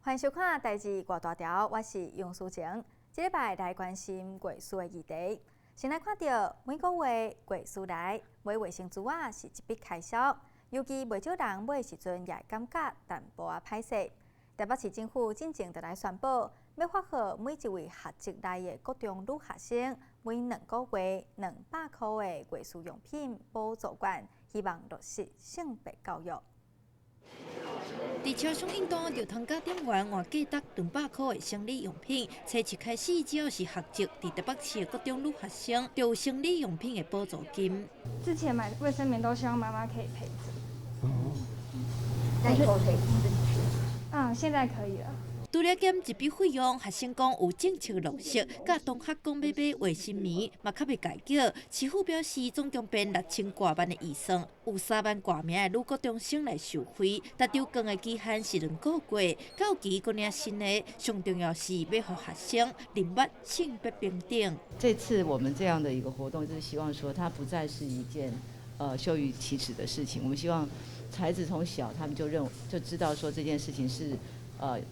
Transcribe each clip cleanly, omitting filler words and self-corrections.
欢迎收看《代志挂大条》，我是杨淑晴。这礼拜来关心月事的议题。先来看到每个月月事来买卫生纸啊是一笔开销，尤其袂少人买的时阵也感觉淡薄啊歹势。台北市政府进前就来宣布，要发予每一位学籍内的高中女学生每2个月200块的月事用品补助款，希望落实性别教育。伫超商运动就通甲店员换价值200块的生理用品，初一开始只要是学籍伫台北市的高中女学生，就有生理用品的补助金。之前买卫生棉都希望妈妈可以陪着。那以后可以自己去。现在可以了。除了减一笔费用，学生讲有政策落实，甲同学讲要买卫生棉，嘛较袂解决。市府表示，总共编6000多万的预算，有3万多名的女高中生来受惠。达标光的期限是2个月，到期佫领新的。上重要是要予学生认识性别平等。这次我们这样的一个活动，就是希望说，它不再是一件羞于启齿的事情。我们希望孩子从小他们就知道说这件事情是。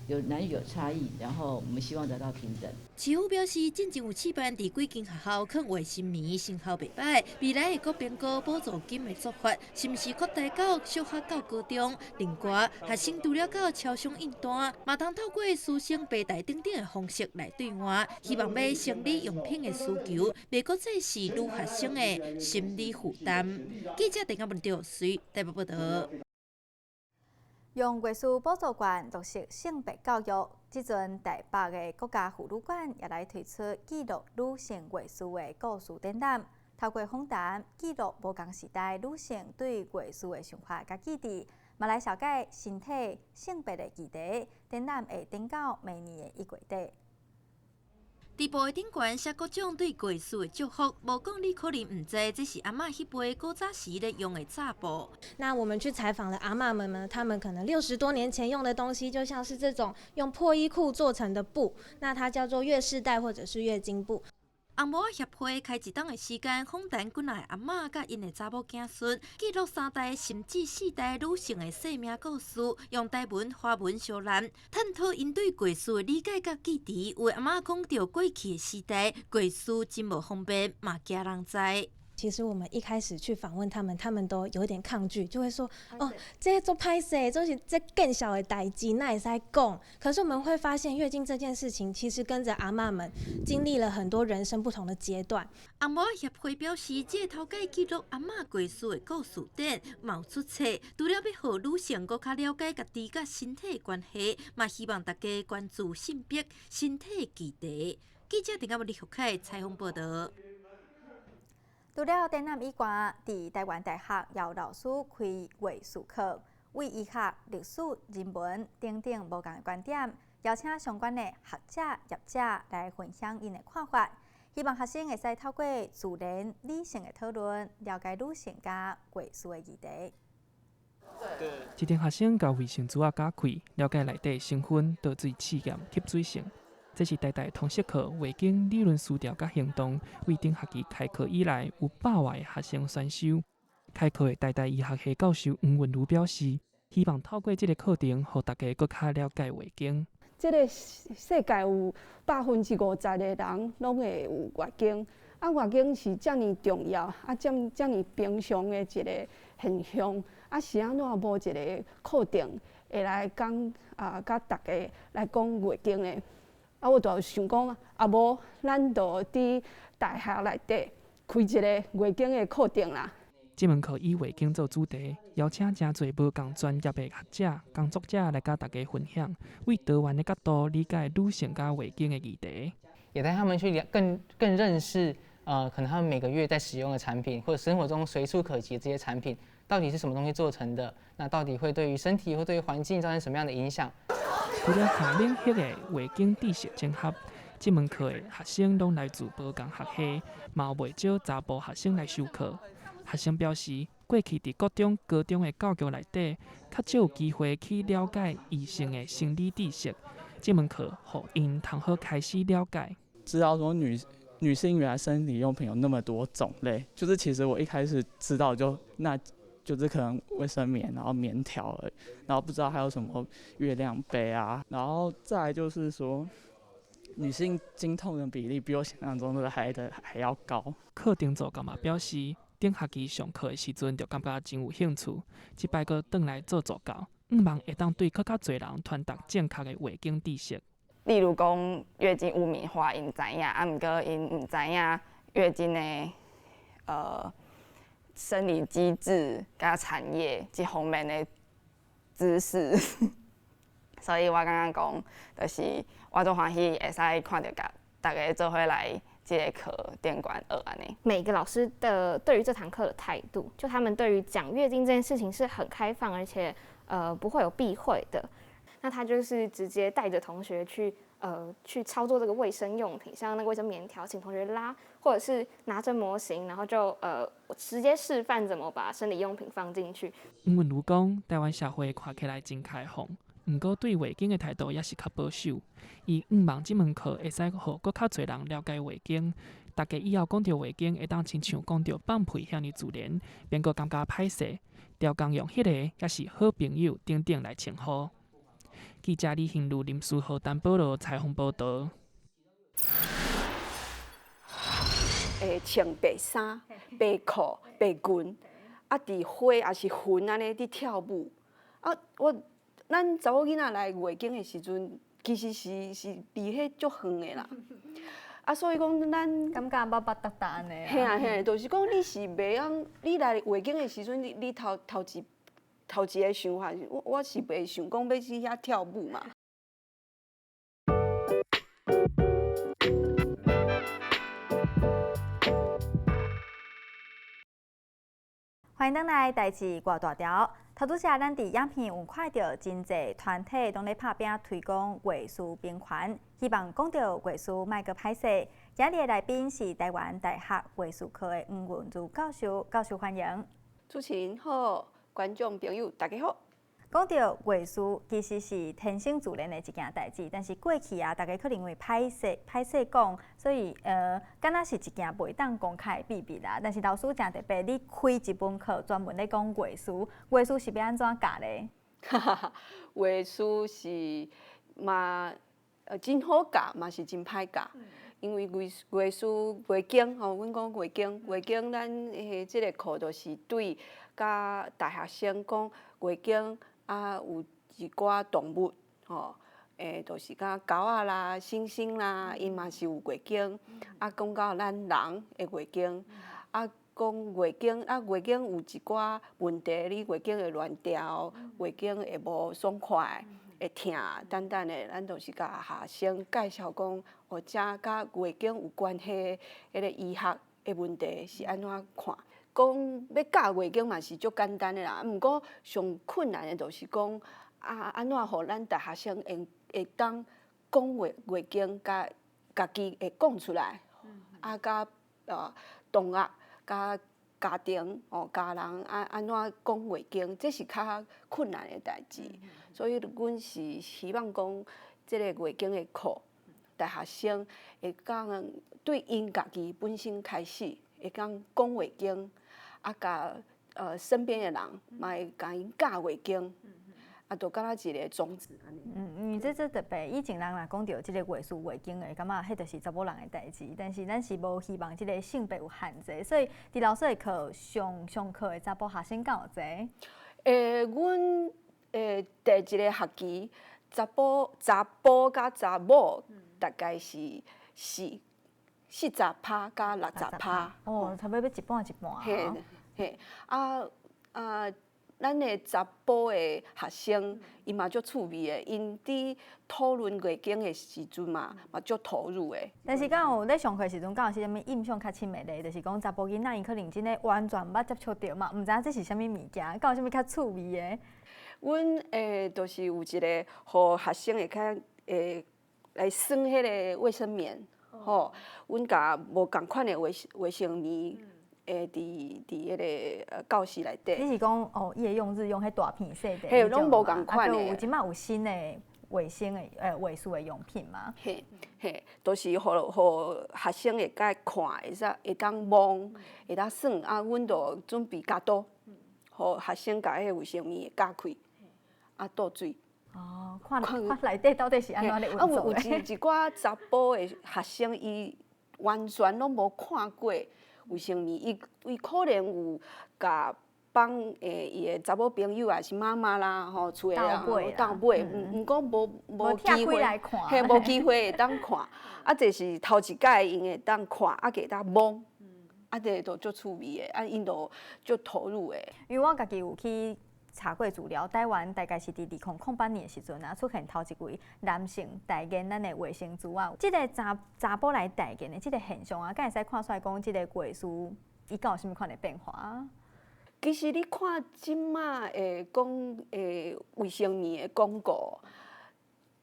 有男女有差异，然后我们希望得到平等。市府表示，进前有试办伫几间学校放卫生棉，成效袂歹，未来会阁编高补助金的做法，是毋是扩大到小学到高中？另外，学生除了到超商应单，嘛通透过师生背台等等的方式来兑换，希望买生理用品的需求，袂阁再是女学生的心理负担。记者陈嘉文调随台北报道。用月事补助款落实性别教育，即阵台北的国家妇女馆也来推出记录女性月事的故事展览，透过访谈记录无同时代女性对月事的想法甲记忆，嘛来了解身体性别的议题。展览会展到明年的1月底。伫布的顶悬写各种对月事的祝福，无讲你可能唔知，这是阿嬷迄辈古早时咧用的纱布。那我们去采访了阿嬷们呢，她们可能60多年前用的东西，就像是这种用破衣裤做成的布，那它叫做月事带或者是月经布。红毛协会开一档的时间，访谈几来阿嬷甲因的查某囝孙，记录3代甚至4代女性的生命故事，用台文、华文相谈，探讨因对月事的理解甲记忆。有的阿嬷讲到过去的时代，月事真无方便，嘛惊人知。其实我们一开始去访问他们，他们都有点抗拒，就会说：“哦，这做歹势，这是这更小的代志，那也是在讲。”可是我们会发现，月经这件事情，其实跟着阿嬷们经历了很多人生不同的阶段。红毛协会表示，这头家记录阿嬷月事的故事展，冒出册，除了要互女性更加了解家己甲身体的关系，嘛希望大家关注性别、身体的议题。记者陈嘉文、李福凯采访报道。除了展览以外，伫台湾大学也有老师开月事课，为医学、历史、人文等等无同的观点，邀请相关的学者、业者来分享因的看法，希望学生会使透过自然、理性的讨论，了解女性甲月事的议题。一群学生甲卫生纸仔解开，了解内底成分、倒水试验、吸水性。这是台大通识课月经理论思潮甲行动，为顶学期开课以来有100外的学生选修。开课的台大医学系教授黄文如表示，希望透过这个课程，让大家更加了解月经。这个世界有50%的人拢会有月经，月经是遮尔重要，遮尔平常的一个现象，是安怎无一个课程会来讲甲大家来讲月经的？我就想讲，无咱就伫大学内底开一个月经的课程啦。这门课以月经做主题，邀请真侪无同专业的学者、工作者来甲大家分享，为多元的角度理解女性甲月经的议题，也带他们去更认识可能他们每个月在使用的产品，或者生活中随处可及的这些产品，到底是什么东西做成的？那到底会对于身体或对于环境造成什么样的影响？除了下冷血的月经知识整合，这门课的学生拢来自无同学系，嘛有袂少查甫学生来授课。学生表示，过去伫各种高中的教育内底，较少有机会去了解异性的生理知识。这门课互因通好开始了解，知道说女性原来生理用品有那么多种类，就是其实我一开始知道就那就是可能卫生棉，然后棉条而已，然后不知道还有什么月亮杯啊，然后再来就是说，女性经痛的比例比我想象中的还要高。课程组干嘛表示，顶学期上课的时阵就感觉真有兴趣，即摆阁转来做助教，望会当对更较侪人传达正确的卫生知识。例如讲月经污名化，因知影，毋过因毋知影月经的生理机制甲产业这方面的知识，所以我感觉讲，就是我足欢喜会使看到大家做伙来这个课电管学安尼。每个老师的对于这堂课的态度，就他们对于讲月经这件事情是很开放，而且不会有避讳的。那他就是直接带着同学去操作这个卫生用品，像那个卫生棉条，请同学拉，或者是拿着模型，然后就直接示范怎么把生理用品放进去。黄文如讲，台湾社会看起来真开放，毋过对卫经的态度也是较保守。伊望这门课会使互搁较侪人了解卫经，大家以后讲到卫经，会当亲像讲到放屁遐尼自然，免搁感觉歹势。调工用迄个也是好朋友等等来称呼。记者李兴如、林书豪、陈保罗采访报道。会穿白衫、白裤、白裙，啊，伫花也是云安尼伫跳舞。啊，咱查某囡仔来月经的时阵，其实是离迄足远的啦。啊，所以讲咱感觉捌捌搭搭安尼。嘿啊嘿，就是讲你是袂用，你来月经的时阵，你头一个想法，我是袂想讲要去遐跳舞嘛。欢迎登来代志挂大条。头拄则咱伫影片有看到真侪团体拢咧拍拼推广月事平权，希望讲到月事莫阁歹势。今日的来宾是台湾大学月事科的黄文如教授，教授欢迎。主持人好，观众朋友大家好。讲到月事，其实是天生自然的一件代志，但是过去大家可能会歹势讲，所以敢若是一件袂当公开的秘密啦。但是老师真特别，你开一本课专门咧讲月事，月事是要安怎教咧？月事是真好教，嘛是真歹教。因为月事月经吼，阮讲月经咱即个课就是对甲大学生讲月经。有一寡动物，就是甲狗仔啦、猩猩啦，因嘛是有月经。讲到咱人的月经，讲月经，月经有一寡问题，你月经会乱掉，月经会无爽快，会痛等等的，咱就是甲学生介绍讲，这甲月经有关系迄个医学的问题是安怎看。讲要教月经嘛是足简单的啦，毋过上困难的就是讲安怎互咱大学生会当讲月经，家己会讲出来，甲同学、甲家庭家人安怎讲月经，这是较困难的代志。所以阮是希望讲，即个月经的课，大学生会讲对因家己本身开始会讲月经。甲身边的人嘛会甲因教月经，就敢若一个宗旨安尼。因为这特别，以前人若讲到即个月事月经的，感觉迄就是查某人的代志。但是咱是无希望即个性别有限制，所以伫老师的课上课的查甫学生敢有侪？阮第一个学期查甫甲查某大概是40%加60%。哦，差不多要一半一半。嘿，咱的查甫的学生，伊嘛足趣味的，因伫讨论月经的时阵嘛足投入的。但是敢有咧上课时阵，敢有是啥物印象较深的咧？就是讲查甫囡仔，因可能真诶完全捌接触到嘛，毋知影这是啥物物件，敢有啥物较趣味的？阮就是有一个，互学生会较来算迄个卫生棉，吼，阮甲无共款的卫生棉。伫迄个教室内底。你是讲伊会用日用迄大片细的？嘿，拢无共款的。有即摆有新的卫生的卫事的用品嘛？嘿，都是互学生会甲看，会当摸，会当算。阮就准备较多，互学生甲迄个卫生棉架开，啊倒水。哦，看内底到底是安怎咧运作有一寡查甫的学生，伊完全拢无看过卫生棉，伊可能有甲帮伊的查某朋友也是妈妈啦，吼，厝的人斗买，毋过无机会，嘿，无机会会当看。啊，这是头一摆因会当看，啊，给当摸，啊，这都足趣味的，啊，因都足投入的。因为我家己有去查过资料，台湾大概是伫2008年的时阵啊，出现头一位男性代言咱的卫生纸啊。即个查甫来代言的即个现象啊，敢会使看出来讲，即个艺术伊敢有啥物款的变化啊？其实你看即马讲卫生棉的广告，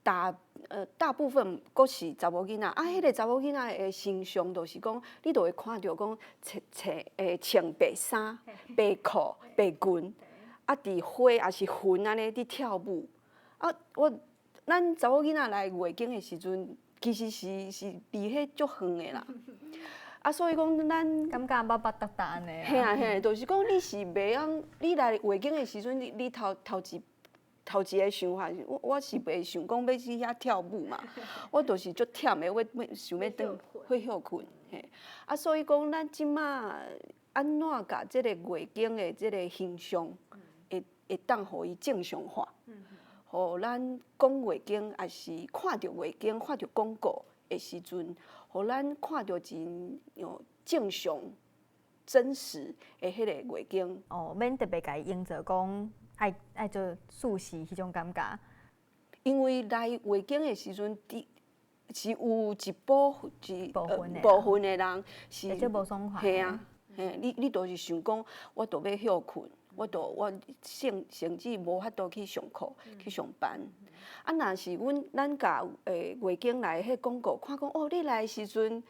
大部分阁是查某囡仔，啊，迄个查某囡仔的形象就是讲，你就会看到讲穿白衫、白裤、白裙。啊，伫花也是云安尼伫跳舞，啊，咱查某囡仔来月经的时阵，其实是离迄足远的啦。啊，所以讲咱感觉捌捌搭搭安尼。嘿啊嘿，就是讲你是袂用，你来月经的时阵，你头一个想法，我是袂想讲要去遐跳舞嘛，我就是足忝的，我想要转去休困，嘿。啊，所以讲咱即马安怎甲即个月经的即个形象？会当互伊正常化，互咱讲月经，也是看到月经、看到广告的时阵，互咱看到真正常、真实的迄个月经。哦，免特别甲伊营造讲爱做舒适迄种感觉。因为来月经的时阵，是有一部分的人是就无爽快。嘿啊，嘿，你就是想讲，我著要休困。我甚至无法度去上课、去上班。啊，若是咱甲月经来迄广告看讲，哦，你来的时阵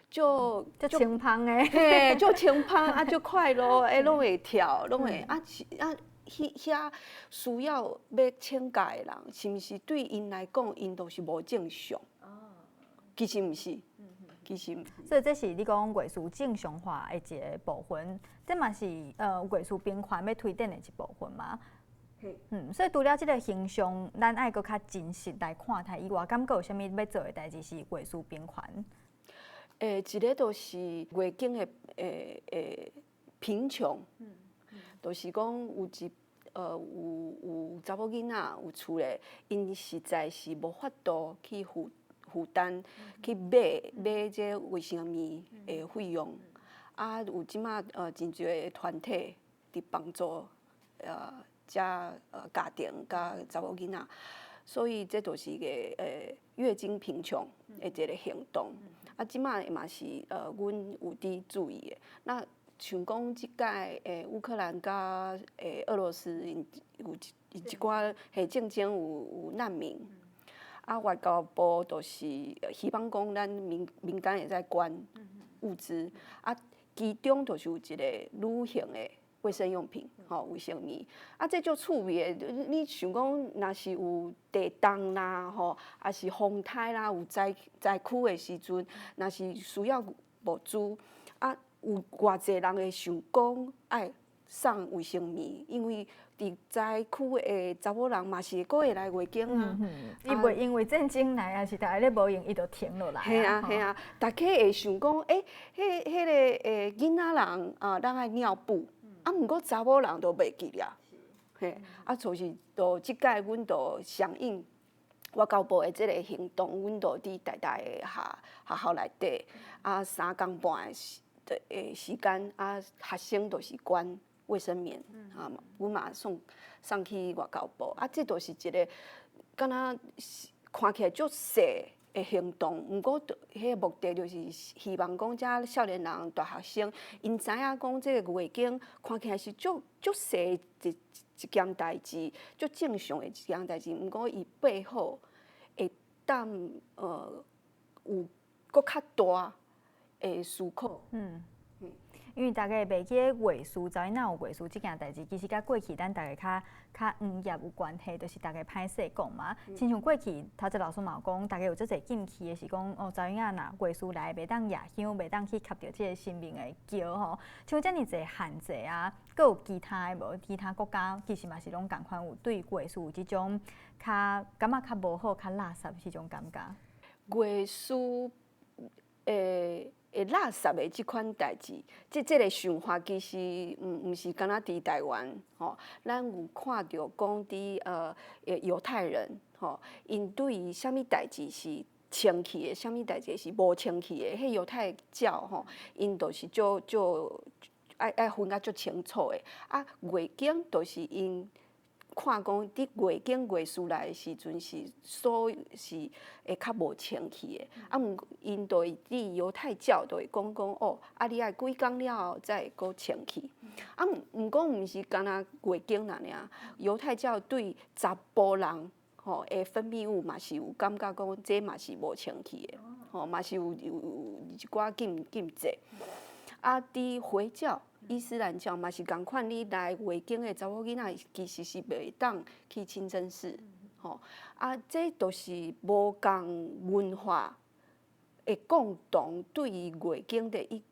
就清芳的，嘿，就清芳啊，就快乐，拢会跳，拢会遐需要要请假的人，是毋是对因来讲，因都是无正常？其实毋是。所以这是你讲艺术正常化的一个部分，这嘛是艺术平权要推展的一部分嘛。所以除了这个形象，咱爱搁较真实来看待以外，感觉有啥物要做的代志是艺术平权？一个就是月经的贫穷，就是讲有查某囡仔有厝咧，因实在是无法度去负担去买这卫生棉的费用，啊，有即马真侪团体伫帮助家庭甲查某囡仔，所以这就是一个月经贫穷的一个行动。啊，即马嘛是阮有伫注意的。那像讲即届乌克兰甲俄罗斯，因有一寡战争有难民。啊，外交部就是希望讲咱民间会使捐物资，啊，其中就是有一个女性的卫生用品，卫生棉，啊，这足趣味的。你想讲，若是有地震啦，也是风台啦，有灾区的时阵，若是需要物资，啊，有偌济人会想讲爱送卫生棉，因为伫灾区的查某人嘛是个会来月经啊。伊袂因为战争来啊，是大家咧无用，伊就停落来。嘿啊嘿啊，大家会想讲，迄个囡仔人啊，咱爱尿布，啊，毋过查某人都袂记了。嘿，啊，就是即届阮都响应外交部的即个行动，阮都伫大的学校内底，啊，3工半的时间，啊，学生就是捐卫生棉，啊，阮嘛送去外交部，啊，这都是一个敢若看起来足细的行动，毋过迄个目的就是希望讲遮少年人、大学生，因知影讲这个月经看起来是足细一件代志，足正常的一件代志，毋过伊背后会当有搁较大的思考。因为大家袂记月事，查某哪有月事即件代志，其实甲过去咱大家较业有关系，就是大家歹势讲嘛。亲像过去头一老师嘛有讲，大家有即个禁忌的是讲，哦，查某囝若月事来，袂当夜香，袂当去吸着即个生命的桥吼。像遮尔侪限制啊，佫有其他的无？其他国家其实嘛是拢共款有对月事有即种较感觉较无好、较垃圾迄种感觉。月事会垃圾的即款代志，即个想法其实毋是敢若伫台湾吼，咱有看到讲伫犹太人吼，因对于啥物代志是清气的，啥物代志是无清气的，迄犹太教吼，因就是就爱分甲足清楚的。啊，月经就是因看讲伫月经月事来的时阵是会较无清气的，啊，因就会伫犹太教就会讲哦，啊，你爱几工了后才会搁清气，啊，毋过毋是干若月经啦尔，犹太教对查甫人吼的分泌物嘛是有感觉讲这嘛是无清气的，吼嘛是有一寡禁制，啊，伫回教。伊斯兰教嘛是共款，你来月经的查某囡仔其实是袂当去清真寺，吼啊，这都是无共文化的共同对于月经的一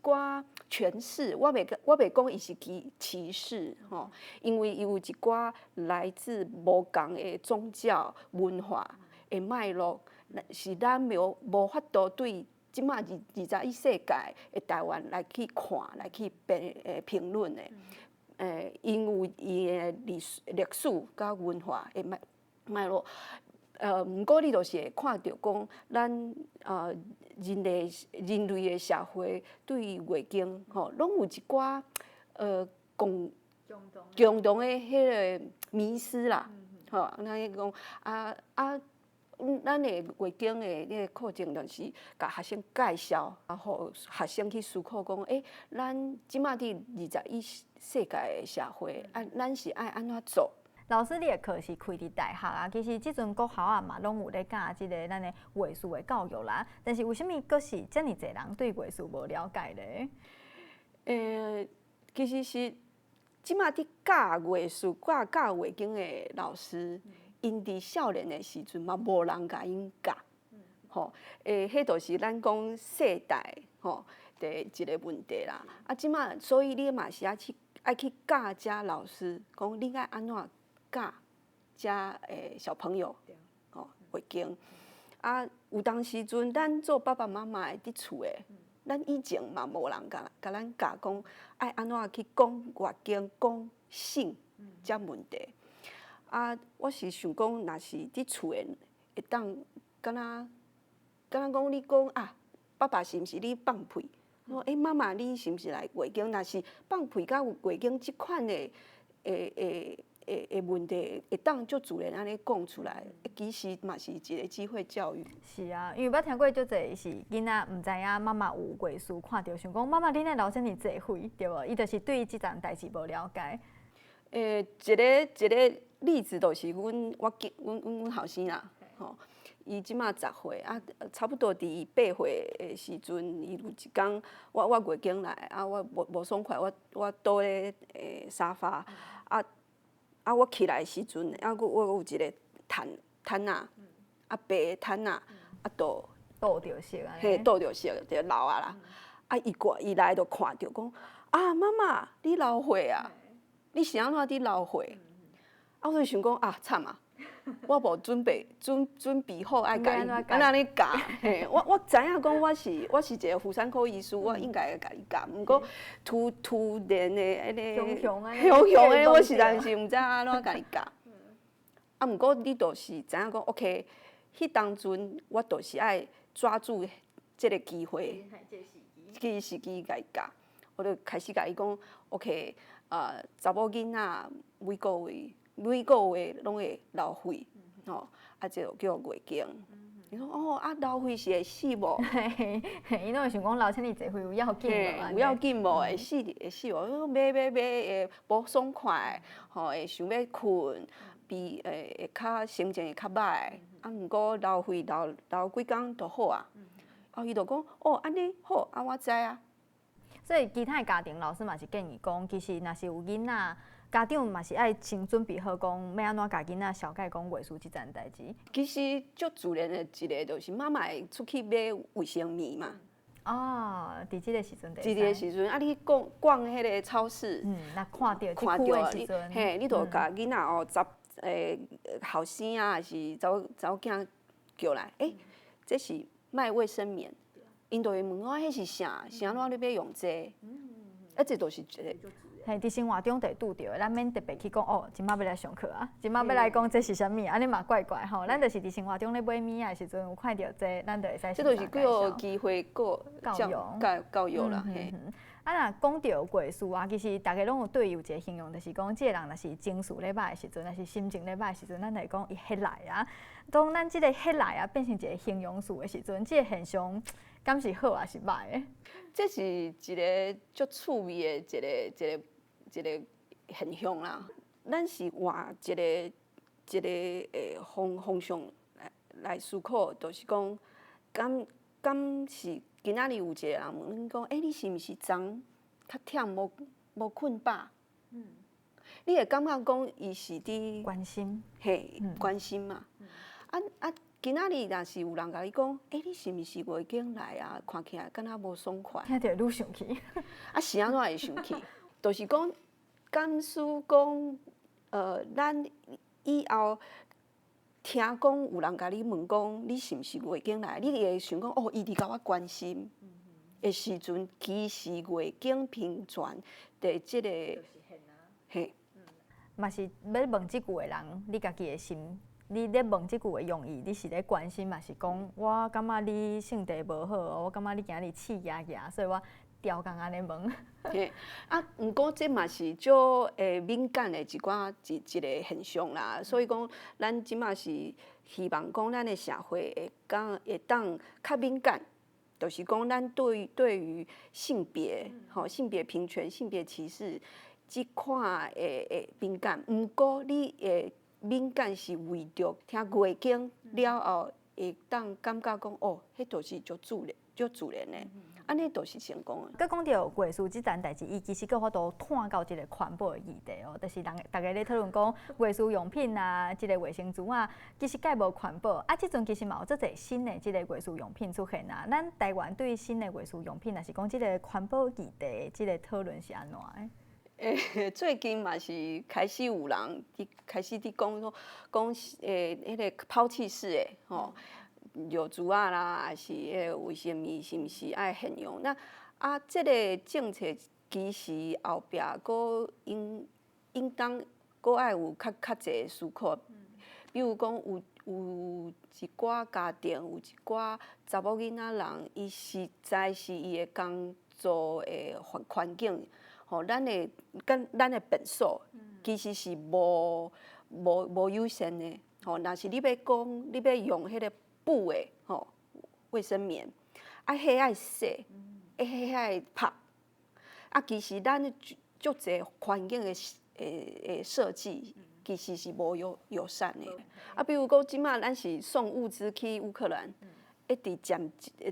寡诠释。我袂讲伊是歧视吼，因为伊有一寡来自无共的宗教文化的脉络，是咱无法度对。即马21世纪的台湾来去看，来去评论的，因有伊的历史甲文化的脉络，毋过你就是会看到讲，咱人类的社会对月经吼，拢有一寡共同的迄个迷思啦，吼，咱讲咱的月经的迄个课程，就是甲学生介绍，啊，互学生去思考讲，咱即马伫21世纪的社会，咱是爱安怎做？老师，你的课是开伫大学啊，其实即阵国校啊嘛，拢有咧教即个咱的月事的教育啦。但是为什么阁是遮尔侪人对月事无了解咧？其实是即马伫教月事、教月经的老师。因伫少年的时阵嘛，无人甲因教，吼，迄就是咱讲世代吼的一个问题啦。啊，即马所以你嘛是爱去教遮老师，讲你爱安怎教遮小朋友，吼月经。啊，有当时阵咱做爸爸妈妈的伫厝的，咱以前嘛无人甲咱教讲爱安怎去讲月经、讲性遮问题。啊，我是想讲，若是伫厝诶，会当敢若讲你讲啊，爸爸是毋是你放屁？我说妈妈你是毋是来月经？若是放屁甲有月经即款诶问题，会当足自然安尼讲出来，其实嘛是一个机会教育。是啊，因为捌听过足侪是囡仔毋知影妈妈有月事，看到想讲妈妈你哪流遮尔济血，对无？伊就是对即件代志无了解。一个例子就是阮后生啦，吼，伊即马10岁啊，差不多伫伊8岁的时阵，伊有一工我月经来啊，我无爽快，我倒咧沙发啊，我起来的时阵，啊，我有一个毯啊，啊白的毯啊，啊倒着色啊，嘿倒着色就流啊啦，啊伊来就看着讲啊妈妈你流血啊。你是安怎伫流血？啊，我就想讲啊，惨啊！我无准备好爱甲你安尼教。嘿，我知影讲我是一个妇产科医师，我应该会甲你教。毋过突然的安尼雄的，我实在是毋知安怎甲你教。啊，毋过你就是知影讲 ，OK， 迄当阵我就是爱抓住即个机会，这个时机甲伊教。我就开始甲伊讲 ，OK。查某囡仔每个月拢会流血，吼，啊，这就叫月经。伊说哦，啊，流血是会死无？伊拢会想讲流遮尔济血有要紧无？有要紧无？会死无？会无爽快，吼，会想要困，会较心情会较歹。啊，毋过流血流几工就好啊。哦，伊就讲哦，安尼好，啊，我知啊。所以其他的家庭老师嘛是建议讲，其实若是有囡仔，家长嘛是爱先准备好讲要安怎甲囡仔小解讲卫生这件代志。其实足自然的一个就是妈妈会出去买卫生棉嘛。哦，伫即个时阵，即个时阵，啊，你逛迄个超市，那看到即区的时阵，嘿，你就甲囡仔哦，后生啊，还是查某囝叫来，这是卖卫生棉，因就会问我迄是啥，是安怎你要用这？这就是一个。嘿，伫生活中就会拄着，咱免特别去讲哦，今仔要来上课啊，今仔要来讲这是啥物，安尼嘛怪怪吼。咱就是伫生活中咧买物的时阵有看到这，咱就会使。这就是几个机会教育啦，嘿。啊，若讲到过事啊，其实大家拢有对伊有一个形容，就是讲，即个人若是情绪咧歹的时阵，若是心情咧歹的时阵，咱会讲伊迄来啊。当咱即个迄来啊变成一个形容词的时阵，即个现象敢是好还是歹的？这是一个足趣味的一个现象啦。咱是换一个方向来思考，就是讲，敢是今仔日有一个人问恁讲，你是毋是昨较忝无困饱？你会感觉讲伊是伫关心，嘿，关心嘛。今仔日若是有人甲你讲，你是毋是月经来啊？看起来敢若无爽快。听着愈生气。是安怎会生气？就是讲，敢使讲，咱以后听讲有人甲你问讲，你是毋是月经来？你会想讲，伊伫甲我关心的时阵，其实月经频传的即个，嘿，嘛是要问即句的人，你家己的心。你咧问即句的用意，你是咧关心，嘛是讲我感觉你性地无好，我感觉你今日气压压，所以我调工安尼问。毋过这嘛是足敏感的一个现象啦，所以讲咱即马是希望讲咱的社会会当较敏感，就是讲咱对于性别性别平权、性别歧视即块会敏感。毋过你会敏感是为着听月经了后，会当感觉讲迄就是足自然的，安尼就是成功的。佮讲到月事即件代志，伊其实佮法度探到一个环保的议题哦，就是大家咧讨论讲月事用品啊，即个卫生纸啊，其实介无环保。即阵其实嘛有足侪新的即个月事用品出现啊。咱台湾对新的月事用品，若是讲即个环保议题，即个讨论是安怎的？最近嘛是开始有人开始伫讲迄个抛弃式的药珠啊啦，还是迄个卫生棉是毋是爱限用？那这个政策其实后壁佫应当佫爱有较侪思考，比如讲有一寡家庭，有一寡查某囡仔人，伊实在是伊的工作的环境。咱的本数其实是无优先的。若是你要讲，你要用迄个布的卫生棉，迄爱洗，迄爱拍。其实咱足侪环境的设计，其实是无友善的。比如讲，即马咱是送物资去乌克兰，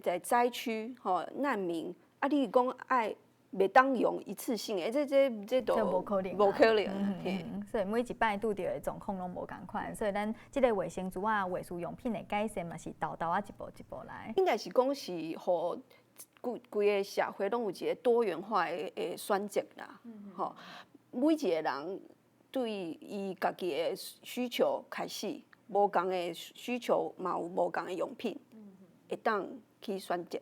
在灾区难民，你讲爱。袂当用一次性的，这都无可能，无可能。所以每一摆拄着的状况拢无共款，所以咱即个卫生纸啊、卫生用品的改善嘛，是豆豆啊一步一步来。应该是讲是，互规个社会拢有一个多元化的选择啦。每一个人对伊家己的需求开始，无共的需求嘛有无共的用品，会当去选择。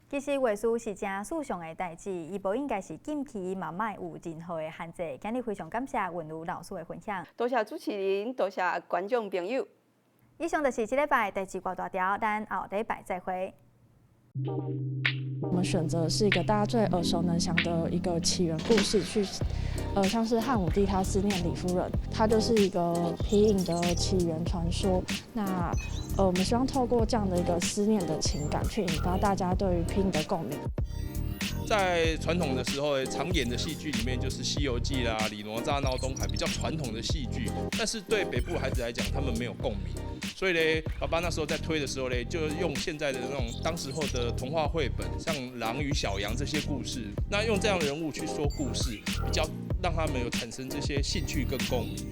其实月事是真事上的代志，伊无应该是禁期，嘛莫有任何的限制。今日非常感谢文如老师的分享，多谢主持人，多谢观众朋友。以上就是这礼拜第一挂大条，咱后礼拜再会。我们选择是一个大家最耳熟能详的一个起源故事，像是汉武帝他思念李夫人，它就是一个皮影的起源传说。那我们希望透过这样的一个思念的情感，去引发大家对于皮影的共鸣。在传统的时候常演的戏剧里面，就是《西游记》啦、李哪吒闹东海比较传统的戏剧，但是对北部孩子来讲，他们没有共鸣。所以呢，爸爸那时候在推的时候呢，就用现在的那种当时候的童话绘本，像《狼与小羊》这些故事，那用这样的人物去说故事，比较让他们有产生这些兴趣跟共鸣。